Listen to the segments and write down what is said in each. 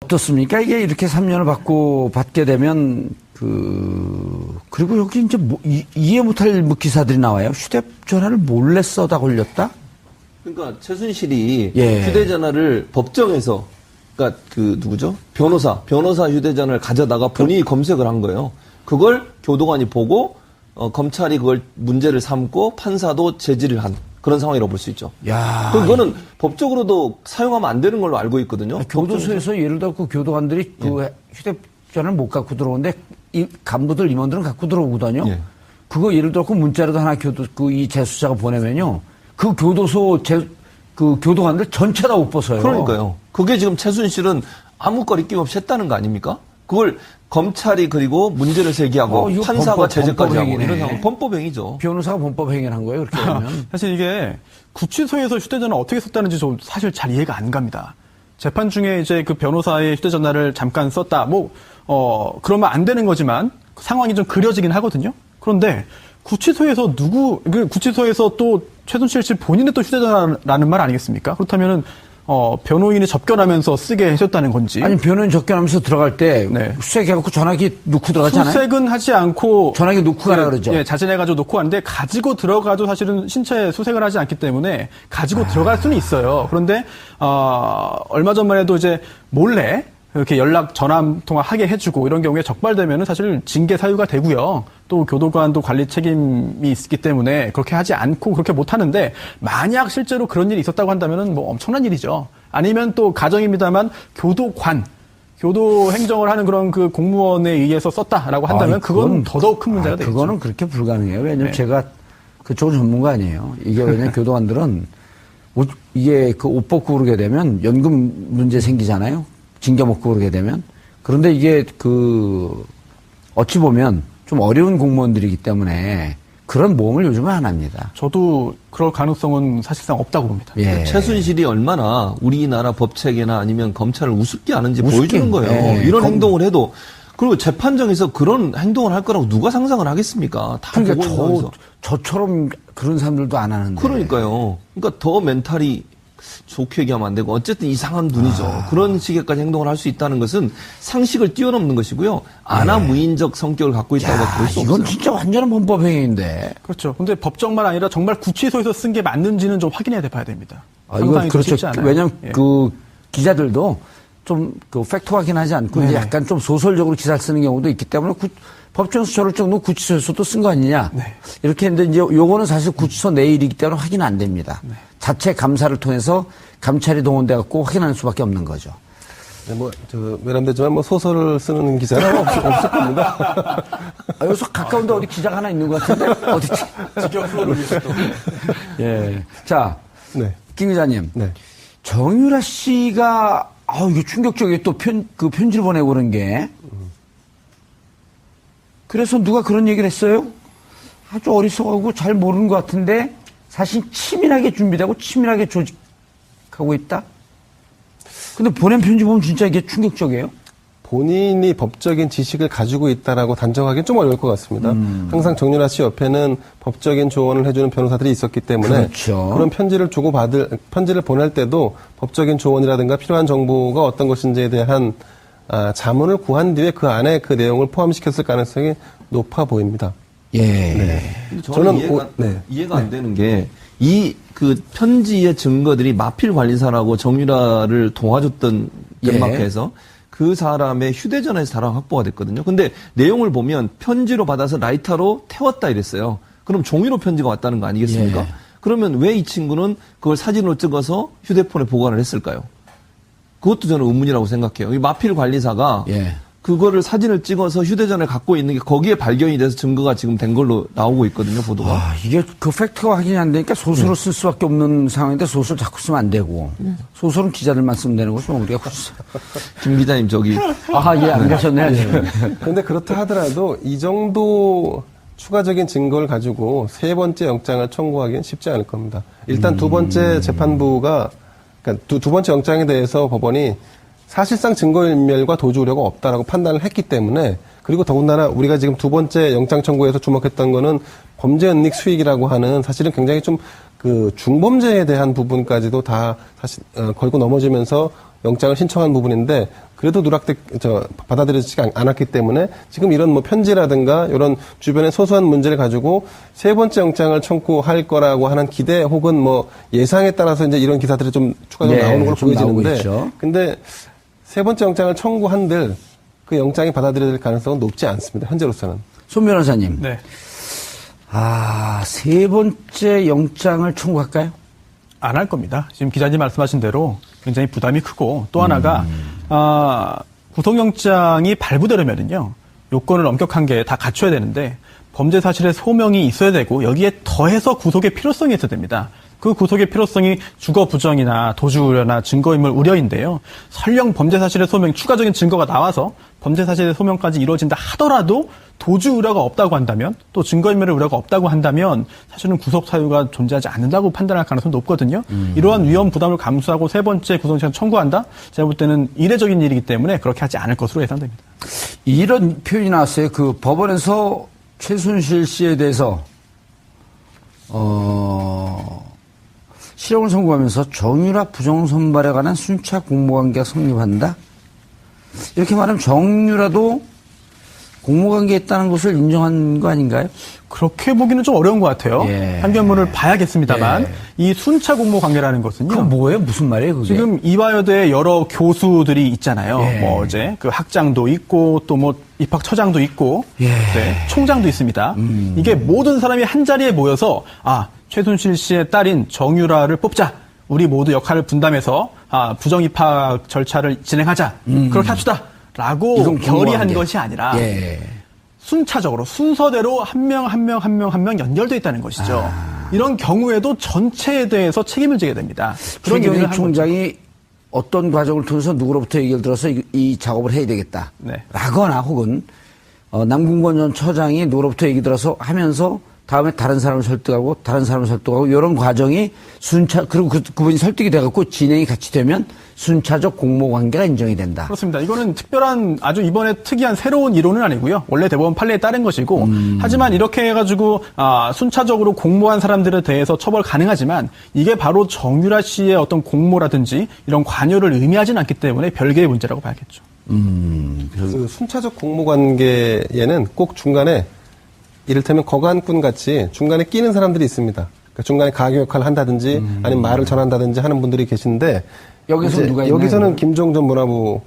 어떻습니까? 이게 이렇게 3년을 받게 되면, 그리고 여기 이제 이해 못할 기사들이 나와요. 휴대전화를 몰래 써다 걸렸다? 그러니까 최순실이 예. 휴대전화를 법정에서, 그러니까 누구죠? 변호사 휴대전화를 가져다가 본인이 검색을 한 거예요. 그걸 교도관이 보고, 검찰이 그걸 문제를 삼고 판사도 제지를 한 그런 상황이라고 볼 수 있죠. 야. 그거는 법적으로도 사용하면 안 되는 걸로 알고 있거든요. 교도소에서 예를 들어 그 교도관들이 그 휴대전화를 못 갖고 들어오는데 이 간부들 임원들은 갖고 들어오거든요. 예. 그거 예를 들어 그 문자라도 하나 이 재수자가 보내면요. 그 교도소 그 교도관들 전체 다 못 벗어요. 그러니까요. 그게 지금 최순실은 아무 거리 끼임 없이 했다는 거 아닙니까? 그걸 검찰이 그리고 문제를 제기하고 이거 판사가 제재까지 하고 범법행위네. 이런 상황 범법행위죠. 변호사가 범법행위를 한 거예요. 그렇게 하면. 사실 이게 구치소에서 휴대전화 어떻게 썼다는지 저 사실 잘 이해가 안 갑니다. 재판 중에 이제 그 변호사의 휴대전화를 잠깐 썼다. 그러면 안 되는 거지만 상황이 좀 그려지긴 하거든요. 그런데 구치소에서 구치소에서 또 최순실 씨 본인의 또 휴대전화라는 말 아니겠습니까? 그렇다면은 변호인이 접견하면서 쓰게 해줬다는 건지. 아니, 변호인 접견하면서 들어갈 때 네. 수색해갖고 전화기 놓고 들어가잖아요. 수색은 하지 않고 전화기 놓고 가라 그러죠. 예, 자진해가지고 놓고 왔는데 가지고 들어가도 사실은 신체 수색을 하지 않기 때문에 가지고 들어갈 수는 있어요. 그런데 얼마 전만 해도 이제 몰래 이렇게 연락 전화 통화 하게 해주고 이런 경우에 적발되면은 사실 징계 사유가 되고요. 또 교도관도 관리 책임이 있기 때문에 그렇게 하지 않고 그렇게 못 하는데 만약 실제로 그런 일이 있었다고 한다면은 엄청난 일이죠. 아니면 또 가정입니다만 교도 행정을 하는 그런 그 공무원에 의해서 썼다라고 한다면 그건 더더욱 큰 문제가 되겠죠. 그거는 그렇게 불가능해요. 왜냐면 네. 제가 그쪽 전문가 아니에요. 이게 왜냐면 교도관들은 이게 그 옷 벗고 그러게 되면 연금 문제 생기잖아요. 징계 먹고 그러게 되면. 그런데 이게 어찌 보면 좀 어려운 공무원들이기 때문에 그런 모험을 요즘은 안 합니다. 저도 그럴 가능성은 사실상 없다고 봅니다. 예. 최순실이 얼마나 우리나라 법체계나 아니면 검찰을 우습게 하는지 보여주는 거예요. 예. 이런 행동을 해도 그리고 재판정에서 그런 행동을 할 거라고 누가 상상을 하겠습니까? 다 보고 있는 거죠. 저처럼 그런 사람들도 안 하는데. 그러니까요. 그러니까 더 멘탈이 좋게 얘기하면 안 되고 어쨌든 이상한 분이죠. 그런 식의까지 행동을 할 수 있다는 것은 상식을 뛰어넘는 것이고요. 아나무인적 성격을 갖고 있다고 볼 수 없어요. 이건 진짜 완전한 범법행위인데. 그렇죠. 근데 법정만 아니라 정말 구치소에서 쓴 게 맞는지는 좀 확인해야 됩니다. 이거 상당히 그렇죠. 쉽지 않아요. 왜냐면 예. 기자들도 좀 팩트 확인하지 않고 이제 약간 좀 소설적으로 기사를 쓰는 경우도 있기 때문에 법정에서 저럴 정도 구치소에서도 쓴 거 아니냐. 네. 이렇게 했는데 이제 요거는 사실 구치소 내일이기 때문에 확인 안 됩니다. 네. 자체 감사를 통해서 감찰이 동원돼 갖고 확인하는 수밖에 없는 거죠. 네, 외람되지만 소설을 쓰는 기자는 없을 겁니다. 여기서 가까운데 어디 기자가 하나 있는 것 같은데 어디지? 직격 후보를 위해서 또. 예. 자, 네. 김 기자님. 네. 정유라 씨가 이게 충격적이에요. 또 편지를 보내고 그런 게. 그래서 누가 그런 얘기를 했어요? 아주 어리석하고 잘 모르는 것 같은데 사실 치밀하게 준비되고 치밀하게 조직하고 있다? 근데 보낸 편지 보면 진짜 이게 충격적이에요? 본인이 법적인 지식을 가지고 있다라고 단정하기는 좀 어려울 것 같습니다. 항상 정유라 씨 옆에는 법적인 조언을 해주는 변호사들이 있었기 때문에 그렇죠. 그런 편지를 편지를 보낼 때도 법적인 조언이라든가 필요한 정보가 어떤 것인지에 대한 자문을 구한 뒤에 그 안에 그 내용을 포함시켰을 가능성이 높아 보입니다. 예. 네. 저는 저는 이해가 안 되는 게 그 편지의 증거들이 마필 관리사라고 정유라를 도와줬던 덴마크에서 그 사람의 휴대전화에서 다 확보가 됐거든요. 근데 내용을 보면 편지로 받아서 라이터로 태웠다 이랬어요. 그럼 종이로 편지가 왔다는 거 아니겠습니까? 예. 그러면 왜 이 친구는 그걸 사진으로 찍어서 휴대폰에 보관을 했을까요? 그것도 저는 의문이라고 생각해요. 이 마필 관리사가 예. 그거를 사진을 찍어서 휴대전화에 갖고 있는 게 거기에 발견이 돼서 증거가 지금 된 걸로 나오고 있거든요, 보도가. 이게 그 팩트가 확인이 안 되니까 소설을 쓸 수밖에 없는 상황인데 소설 자꾸 쓰면 안 되고. 소설은 기자들만 쓰면 되는 거죠. 우리가 김 기자님 저기 안 가셨네. 그런데 그렇다 하더라도 이 정도 추가적인 증거를 가지고 세 번째 영장을 청구하기는 쉽지 않을 겁니다. 일단 두 번째 재판부가 그러니까 두 번째 영장에 대해서 법원이 사실상 증거인멸과 도주 우려가 없다라고 판단을 했기 때문에 그리고 더군다나 우리가 지금 두 번째 영장 청구에서 주목했던 거는 범죄 은닉 수익이라고 하는 사실은 굉장히 좀 그 중범죄에 대한 부분까지도 다 사실 걸고 넘어지면서 영장을 신청한 부분인데 그래도 받아들여지지 않았기 때문에 지금 이런 뭐 편지라든가 이런 주변의 소소한 문제를 가지고 세 번째 영장을 청구할 거라고 하는 기대 혹은 뭐 예상에 따라서 이제 이런 기사들이 좀 추가적으로 나오는 걸로 좀 나오고 보여지는데 있죠. 근데 세 번째 영장을 청구한들 그 영장이 받아들여질 가능성은 높지 않습니다. 현재로서는. 손 변호사님. 네. 세 번째 영장을 청구할까요? 안 할 겁니다. 지금 기자님 말씀하신 대로 굉장히 부담이 크고 또 하나가 구속영장이 발부되려면은요 요건을 엄격한 게 다 갖춰야 되는데 범죄 사실의 소명이 있어야 되고 여기에 더해서 구속의 필요성이 있어야 됩니다. 그 구속의 필요성이 주거 부정이나 도주 우려나 증거인멸 우려인데요. 설령 범죄 사실의 소명, 추가적인 증거가 나와서 범죄 사실의 소명까지 이루어진다 하더라도 도주 우려가 없다고 한다면 또 증거인멸의 우려가 없다고 한다면 사실은 구속 사유가 존재하지 않는다고 판단할 가능성이 높거든요. 이러한 위험 부담을 감수하고 세 번째 구속영장 청구한다? 제가 볼 때는 이례적인 일이기 때문에 그렇게 하지 않을 것으로 예상됩니다. 이런 표현이 나왔어요. 그 법원에서 최순실 씨에 대해서 실형을 선고하면서 정유라 부정선발에 관한 순차 공모관계가 성립한다? 이렇게 말하면 정유라도 공모관계에 있다는 것을 인정한 거 아닌가요? 그렇게 보기는 좀 어려운 것 같아요. 예. 판결문을 봐야겠습니다만 예. 이 순차 공모관계라는 것은요. 그건 뭐예요? 무슨 말이에요, 그게? 지금 이화여대 여러 교수들이 있잖아요. 예. 뭐 이제 그 학장도 있고 또 뭐 입학처장도 있고 예. 네, 총장도 있습니다. 이게 모든 사람이 한 자리에 모여서 최순실 씨의 딸인 정유라를 뽑자. 우리 모두 역할을 분담해서 부정 입학 절차를 진행하자. 그렇게 합시다. 라고 이건 결의한 공모관계. 것이 아니라 예. 순차적으로 순서대로 한 명 연결되어 있다는 것이죠. 이런 경우에도 전체에 대해서 책임을 지게 됩니다. 그런 최경희 얘기를 한 총장이 어떤 과정을 통해서 누구로부터 얘기를 들어서 이 작업을 해야 되겠다. 네. 라거나 혹은 남궁건 전 처장이 누구로부터 얘기 들어서 하면서 다음에 다른 사람을 설득하고 다른 사람을 설득하고 이런 과정이 그리고 그분이 설득이 돼갖고 진행이 같이 되면 순차적 공모관계가 인정이 된다. 그렇습니다. 이거는 특별한 아주 이번에 특이한 새로운 이론은 아니고요. 원래 대법원 판례에 따른 것이고 하지만 이렇게 해가지고 순차적으로 공모한 사람들에 대해서 처벌 가능하지만 이게 바로 정유라 씨의 어떤 공모라든지 이런 관여를 의미하지는 않기 때문에 별개의 문제라고 봐야겠죠. 그 순차적 공모관계에는 꼭 중간에 이를테면 거간꾼 같이 중간에 끼는 사람들이 있습니다. 그러니까 중간에 가교 역할을 한다든지 아니면 말을 전한다든지 하는 분들이 계신데 여기서 이제 누가 있나요? 여기서는 김종 전 문화부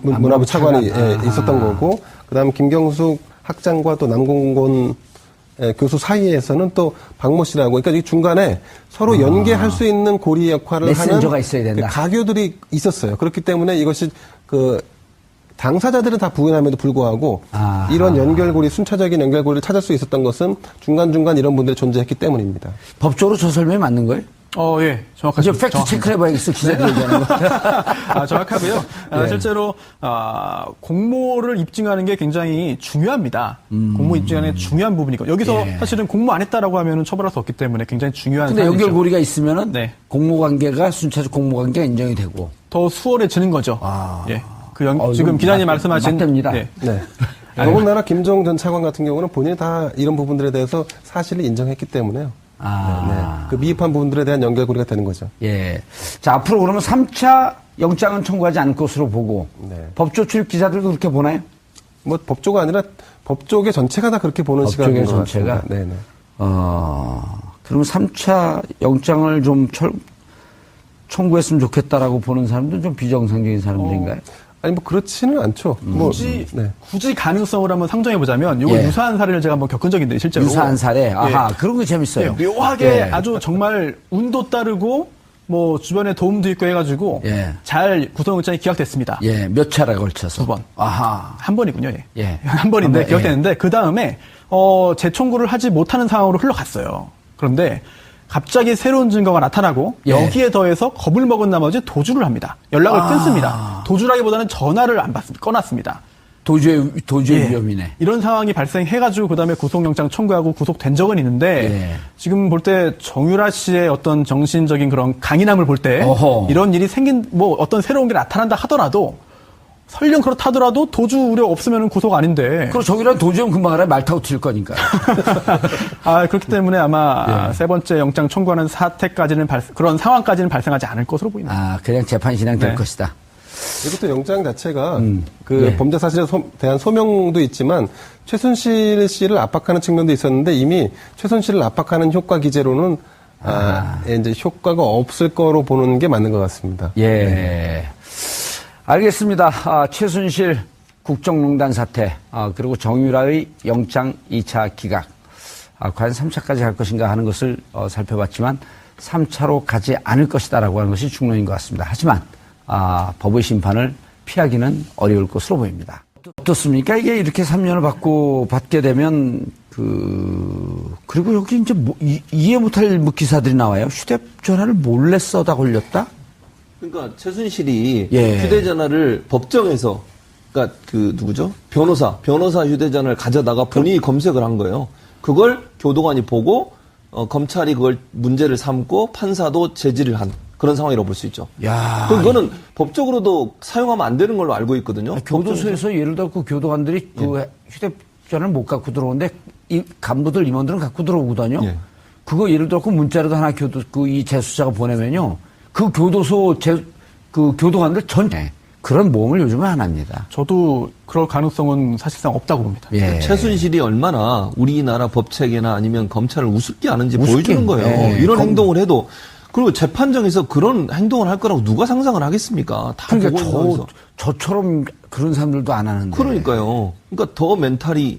문화부 차관이 있었던 거고 그다음 김경숙 학장과 또 남궁곤 교수 사이에서는 또 박모 씨라고 그러니까 이 중간에 서로 연계할 수 있는 고리 역할을 메신저가 하는 있어야 된다. 가교들이 있었어요. 그렇기 때문에 이것이 당사자들은 다 부인함에도 불구하고 이런 연결고리, 순차적인 연결고리를 찾을 수 있었던 것은 중간중간 이런 분들이 존재했기 때문입니다. 법적으로 저 설명이 맞는 거예요? 예, 이제 정확하십니다. 팩트 체크를 해봐야겠어, 기자들이 얘기하는 거. 정확하고요. 예. 실제로 공모를 입증하는 게 굉장히 중요합니다. 공모 입증하는 게 중요한 부분이고 여기서 예. 사실은 공모 안 했다라고 하면은 처벌할 수 없기 때문에 굉장히 중요한. 근데 사안이죠. 연결고리가 있으면은 네. 공모관계가 순차적 공모관계가 인정이 되고. 더 수월해지는 거죠. 예. 지금 이건 기자님 말씀하신 맞답니다. 네. 네. 더군다나 김종 전 차관 같은 경우는 본인이 다 이런 부분들에 대해서 사실을 인정했기 때문에요. 그 미흡한 부분들에 대한 연결고리가 되는 거죠. 예. 자, 앞으로 그러면 3차 영장은 청구하지 않을 것으로 보고. 네. 법조 출입 기자들도 그렇게 보나요? 뭐 법조가 아니라 법조계 전체가 다 그렇게 보는 법조계 시각인 것 전체가? 같습니다. 네네. 그러면 3차 영장을 좀 청구했으면 좋겠다라고 보는 사람들은 좀 비정상적인 사람들인가요? 아니 뭐 그렇지는 않죠. 굳이 가능성을 한번 상정해 보자면 이거 예. 유사한 사례를 제가 한번 겪은 적이 있는데 실제로 유사한 사례. 아하, 그런 거 재밌어요. 예, 묘하게 예. 아주 정말 운도 따르고 뭐 주변에 도움도 있고 해가지고 예. 잘 구속영장이 기각됐습니다. 예, 몇 차례 걸쳐서. 2번. 아하. 한 번이군요. 예. 예. 한 번인데 한 번, 기각됐는데 그 다음에 재청구를 하지 못하는 상황으로 흘러갔어요. 그런데 갑자기 새로운 증거가 나타나고 예. 여기에 더해서 겁을 먹은 나머지 도주를 합니다. 연락을 끊습니다. 도주라기보다는 전화를 안 받습니다. 꺼놨습니다. 도주의 예. 위험이네. 이런 상황이 발생해가지고 그다음에 구속영장 청구하고 구속된 적은 있는데 예. 지금 볼 때 정유라 씨의 어떤 정신적인 그런 강인함을 볼 때 어허. 이런 일이 생긴 뭐 어떤 새로운 게 나타난다 하더라도 설령 그렇다더라도 도주 우려 없으면 구속 아닌데. 그리고 저기랑 도저히 금방 알아요. 말 타고 튈 거니까. 그렇기 때문에 아마 세 번째 영장 청구하는 사태까지는 그런 상황까지는 발생하지 않을 것으로 보입니다. 그냥 재판 진행될 네. 것이다. 그리고 또 영장 자체가 예. 범죄 사실에 대한 소명도 있지만 최순실 씨를 압박하는 측면도 있었는데 이미 최순실을 압박하는 효과 기제로는 이제 효과가 없을 거로 보는 게 맞는 것 같습니다. 예. 알겠습니다. 최순실 국정농단 사태, 그리고 정유라의 영장 2차 기각, 과연 3차까지 갈 것인가 하는 것을 살펴봤지만 3차로 가지 않을 것이다라고 하는 것이 중론인 것 같습니다. 하지만 법의 심판을 피하기는 어려울 것으로 보입니다. 어떻습니까? 이게 이렇게 3년을 받게 되면 그리고 여기 이제 이해 못할 기사들이 나와요. 휴대전화를 몰래 써다 걸렸다? 그러니까 최순실이 예. 휴대전화를 법정에서, 그러니까 누구죠? 변호사 휴대전화를 가져다가 본인이 검색을 한 거예요. 그걸 교도관이 보고 검찰이 그걸 문제를 삼고 판사도 제지를 한 그런 상황이라고 볼 수 있죠. 야, 그거는 법적으로도 사용하면 안 되는 걸로 알고 있거든요. 교도소에서 예를 들어 그 교도관들이 그 휴대전화를 못 갖고 들어오는데 이 간부들 임원들은 갖고 들어오거든요. 예. 그거 예를 들어 그 문자라도 하나 이 재수자가 보내면요. 그 교도소 그 교도관들 전체 그런 모험을 요즘은 안 합니다. 저도 그럴 가능성은 사실상 없다고 봅니다. 예. 최순실이 얼마나 우리나라 법체계나 아니면 검찰을 우습게 아는지 우습게, 보여주는 거예요. 예. 이런 행동을 해도. 그리고 재판정에서 그런 행동을 할 거라고 누가 상상을 하겠습니까? 다 그러니까 보고 있는 저처럼 그런 사람들도 안 하는데. 그러니까요. 그러니까 더 멘탈이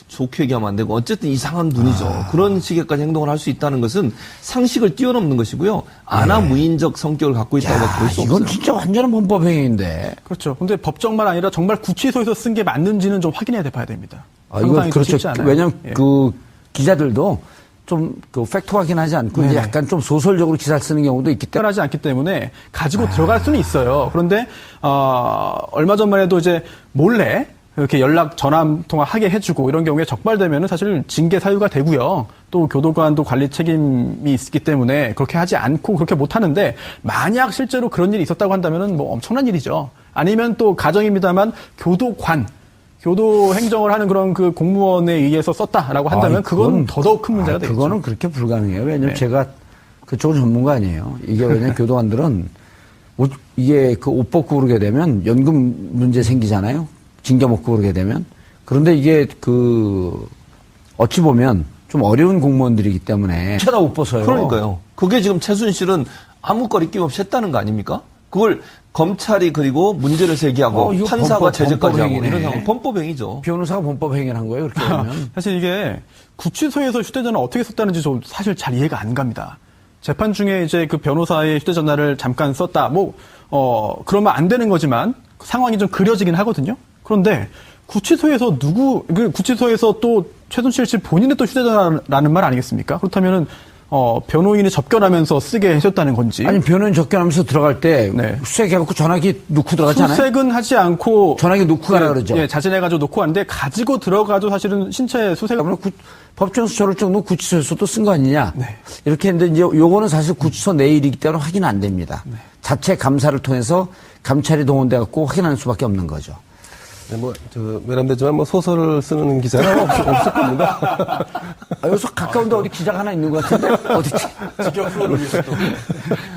좋게 얘기하면 안 되고 어쨌든 이상한 눈이죠. 그런 식의까지 행동을 할 수 있다는 것은 상식을 뛰어넘는 것이고요. 아나무인적 성격을 갖고 있다고 볼 수 이건 없어요. 진짜 완전한 범법행위인데. 그렇죠. 근데 법정만 아니라 정말 구치소에서 쓴 게 맞는지는 좀 확인해 봐야 됩니다. 이건 상상이 좀 그렇죠. 쉽지 않아요. 왜냐하면 예. 그 기자들도 좀 팩트 확인하지 않고 이제 약간 좀 소설적으로 기사를 쓰는 경우도 있기 때문에. 특별하지 않기 때문에 가지고 들어갈 수는 있어요. 그런데 얼마 전만 해도 이제 몰래 이렇게 연락 전화 통화 하게 해주고 이런 경우에 적발되면은 사실 징계 사유가 되고요. 또 교도관도 관리 책임이 있기 때문에 그렇게 하지 않고 그렇게 못 하는데 만약 실제로 그런 일이 있었다고 한다면은 뭐 엄청난 일이죠. 아니면 또 가정입니다만 교도 행정을 하는 그런 그 공무원에 의해서 썼다라고 한다면 그건 더더욱 큰 문제가 되겠죠. 그거는 그렇게 불가능해요. 왜냐면 네. 제가 그쪽은 전문가 아니에요. 이게 왜냐면 교도관들은 이게 그 옷 벗고 그러게 되면 연금 문제 생기잖아요. 징계 먹고 그러게 되면. 그런데 이게 어찌 보면 좀 어려운 공무원들이기 때문에 쳐다 옷 벗어요. 그러니까요. 그게 지금 최순실은 아무 거리낌 없이 했다는 거 아닙니까? 그걸 검찰이 그리고 문제를 제기하고 이거 판사가 제재까지 하고 범법행위네. 이런 상황 범법행위죠. 변호사가 범법 행위를 한 거예요. 그렇게 되면. 사실 이게 구치소에서 휴대전화 어떻게 썼다는지 좀 사실 잘 이해가 안 갑니다. 재판 중에 이제 그 변호사의 휴대전화를 잠깐 썼다. 그러면 안 되는 거지만 상황이 좀 그려지긴 하거든요. 그런데 구치소에서 구치소에서 또 최순실 씨 본인의 또 휴대전화라는 말 아니겠습니까? 그렇다면은 변호인이 접견하면서 쓰게 하셨다는 건지. 아니 변호인 접견하면서 들어갈 때 네. 수색해갖고 전화기 놓고 들어가잖아요. 수색은 하지 않고 전화기 놓고 가라 그러죠. 예, 자진해가지고 놓고 왔는데 가지고 들어가도 사실은 신체 수색을 그러면 법정수초를 정도 구치소에서도 쓴 거 아니냐. 네. 이렇게 했는데 이제 요거는 사실 구치소 내일이기 때문에 확인 안 됩니다. 자체 감사를 통해서 감찰이 동원돼 갖고 확인하는 수밖에 없는 거죠. 네, 외람되지만 소설을 쓰는 기자는 없을 겁니다. 여기서 가까운데 어디 기자가 하나 있는 것 같은데 어디지? 직격으로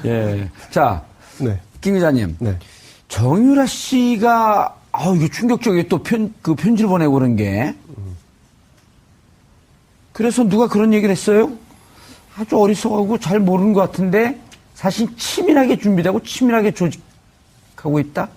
예. 자, 네. 김 기자님. 네. 정유라 씨가 이게 충격적이게 또 편지를 보내고 그런 게. 그래서 누가 그런 얘기를 했어요? 아주 어리석하고 잘 모르는 것 같은데 사실 치밀하게 준비되고 치밀하게 조직하고 있다?